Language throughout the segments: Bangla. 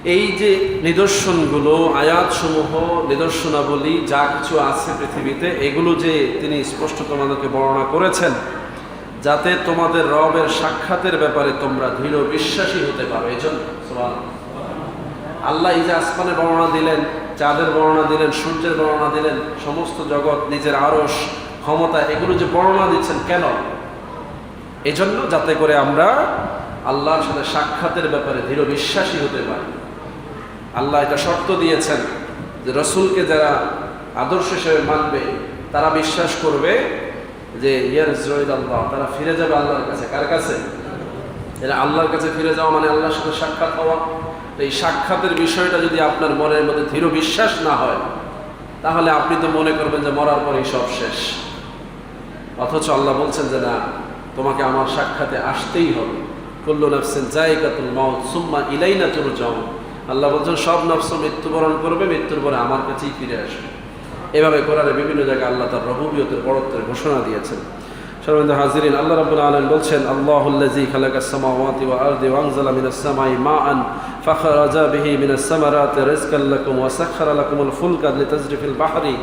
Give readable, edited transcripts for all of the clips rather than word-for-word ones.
এই যে নিদর্শনগুলো, আয়াতসমূহ, নিদর্শনাবলী যা কিছু আছে পৃথিবীতে, এগুলো যে তিনি স্পষ্ট তোমাদেরকে বর্ণনা করেছেন যাতে তোমাদের রবের সাক্ষাতের ব্যাপারে তোমরা দৃঢ় বিশ্বাসী হতে পারো। এই জন্য আল্লাহ এই যে আসমানের বর্ণনা দিলেন, চাঁদের বর্ণনা দিলেন, সূর্যের বর্ণনা দিলেন, সমস্ত জগৎ, নিজের আরশ, ক্ষমতা, এগুলো যে বর্ণনা দিচ্ছেন কেন? এই জন্য যাতে করে আমরা আল্লাহর সাথে সাক্ষাতের ব্যাপারে দৃঢ় বিশ্বাসী হতে পারি। আল্লাহ এটা শর্ত দিয়েছেন যে রসুলকে যারা আদর্শ হিসেবে মানবে তারা বিশ্বাস করবে যে আল্লাহ, তারা ফিরে যাবে আল্লাহর কাছে। কার কাছে? এরা আল্লাহর কাছে ফিরে যাওয়া মানে আল্লাহর সাথে সাক্ষাৎ হওয়া। তো এই সাক্ষাতের বিষয়টা যদি আপনার মনের মধ্যে দৃঢ় বিশ্বাস না হয়, তাহলে আপনি তো মনে করবেন যে মরার পরেই সব শেষ। অথচ আল্লাহ বলছেন যে না, তোমাকে আমার সাক্ষাতে আসতেই হবে। কুল্লু নাফসিন যায়িকাতুল মাউত সুম্মা ইলাইনা তুরজাউন। আল্লাহ বলছেন সব নফস মৃত্যুবরণ করবে, মৃত্যুর পরে আমার কাছেই ফিরে আসবে। এভাবে কোরআনে বিভিন্ন জায়গায় আল্লাহ তার রবুবিয়তের বড়ত্বের ঘোষণা দিয়েছেন। সম্মানিত হাজিরিন, আল্লাহ রাব্বুল আলামিন বলছেন আল্লাহুল্লাযী খালাকাস সামাওয়াতি ওয়াল আরদি ওয়া আনজালা মিনাস সামাই মাআন ফাখরাজা বিহি মিনাস সামারাতি রিজকাল লাকুম ওয়া সাখখারা লাকুমুল ফুলকা লিতাজরি ফিল বাহরি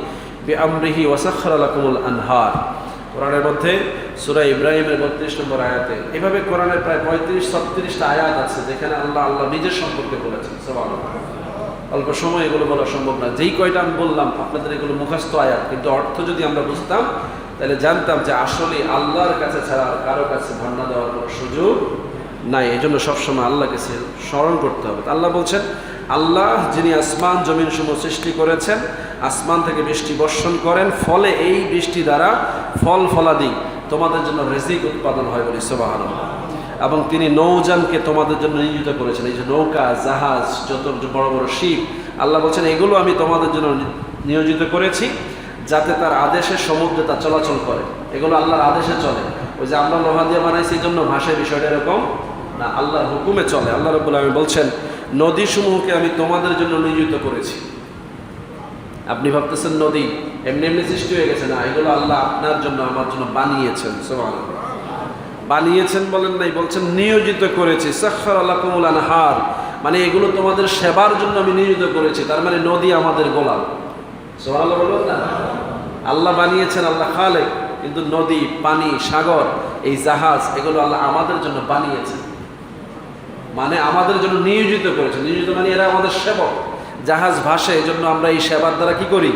বিআমরিহি ওয়া সাখখারা লাকুমুল আনহার। কোরআনের মধ্যে সূরা ইব্রাহিমের 32 নম্বর আয়াতে এভাবে কোরআনের প্রায় 35-36টা আয়াত আছে যেখানে আল্লাহ নিজের সম্পর্কে বলেছেন। সুবহানাল্লাহ। অল্প সময় এগুলো বলা সম্ভব না। যেই কয়টা আমি বললাম আপনাদের এগুলো মুখস্থ আয়াত, কিন্তু অর্থ যদি আমরা বুঝতাম তাহলে জানতাম যে আসলে আল্লাহর কাছে ছাড়া কারো কাছে ভান্ডা দেওয়ার কোনো সুযোগ নাই। এই জন্য সবসময় আল্লাহকে স্মরণ করতে হবে। আল্লাহ বলছেন আল্লাহ যিনি আসমান জমিন সমূহ সৃষ্টি করেছেন, আসমান থেকে বৃষ্টি বর্ষণ করেন, ফলে এই বৃষ্টি দ্বারা ফল ফলাদি তোমাদের জন্য রিজিক উৎপাদন হয় বলি সুবহানাল্লাহ। এবং তিনি নৌযানকে তোমাদের জন্য নিয়োজিত করেছেন। এই যে নৌকা, জাহাজ, যত বড় বড় শিপ, আল্লাহ বলছেন এগুলো আমি তোমাদের জন্য নিয়োজিত করেছি যাতে তার আদেশে সমুদ্রে তা চলাচল করে। এগুলো আল্লাহর আদেশে চলে। ওই যে আমরা লোহা দিয়ে বানাইছি এই জন্য ভাষায় বিষয়টা এরকম না, আল্লাহর হুকুমে চলে। আল্লাহ রাব্বুল আলামিন বলছেন নদী সমূহকে আমি তোমাদের জন্য নিয়োজিত করেছি। আপনি ভাবতেছেন নদী এমনি এমনি সৃষ্টি হয়ে গেছে, না, এগুলো আল্লাহ আপনার জন্য আমার জন্য বানিয়েছেন। সুবহানাল্লাহ। বানিয়েছেন বলেন নাই, বলছেন নিয়োজিত করেছি। সাখখারা লাকুমুল আনহার, মানে এগুলো তোমাদের সেবার জন্য আমি নিয়োজিত করেছি। তার মানে নদী আমাদের গোলাম। সুবহানাল্লাহ বলবেন না? আল্লাহ বানিয়েছেন, আল্লাহ খালেক, কিন্তু নদী, পানি, সাগর, এই জাহাজ, এগুলো আল্লাহ আমাদের জন্য বানিয়েছেন, মানে আমাদের জন্য নিয়োজিত করেছেন। নিয়োজিত মানে এরা আমাদের সেবক। জাহাজ ভাসে, এই জন্য আমরা এই সেবার দ্বারা কি করি?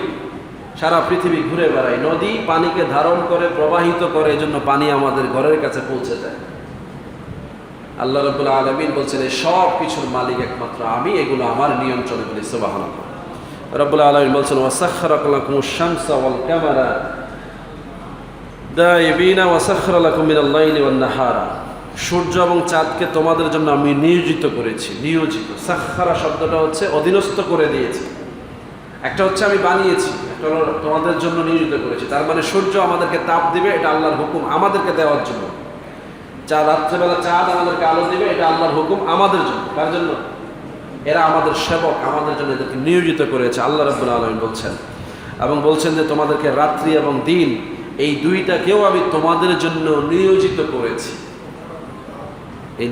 সারা পৃথিবী ঘুরে বেড়াই। নদী পানিকে ধারণ করে, প্রবাহিত করে, এই জন্য পানি আমাদের ঘরের কাছে পৌঁছে যায়। আল্লাহ রাব্বুল আলামিন বলছেন এই সব কিছুর মালিক একমাত্র আমি, এগুলো আমার নিয়ন্ত্রণে বলি সুবহানাল্লাহ। রাব্বুল আলামিন বলছেন ওয়াসাখখারা লাকুমুশ শামসা ওয়াল কামারা দাইবিনা ওয়াসাখখারা লাকুম মিনাল লাইলি ওয়ান নাহারা। সূর্য এবং চাঁদকে তোমাদের জন্য আমি নিয়োজিত করেছি। নিয়োজিত, সাখখারা শব্দটা হচ্ছে অধীনস্থ করে দিয়েছি। একটা হচ্ছে আমি বানিয়েছি, একটা তোমাদের জন্য নিয়োজিত করেছি। তার মানে সূর্য আমাদেরকে তাপ দিবে, এটা আল্লাহর হুকুম আমাদেরকে দেওয়ার জন্য। রাত্রেবেলা চাঁদ আমাদেরকে আলো দিবে, এটা আল্লাহর হুকুম আমাদের জন্য। কার জন্য? এরা আমাদের সেবক, আমাদের জন্য এদেরকে নিয়োজিত করেছে আল্লাহ রাব্বুল আলামিন বলছেন। এবং বলছেন যে তোমাদেরকে রাত্রি এবং দিন এই দুইটাকেও আমি তোমাদের জন্য নিয়োজিত করেছি।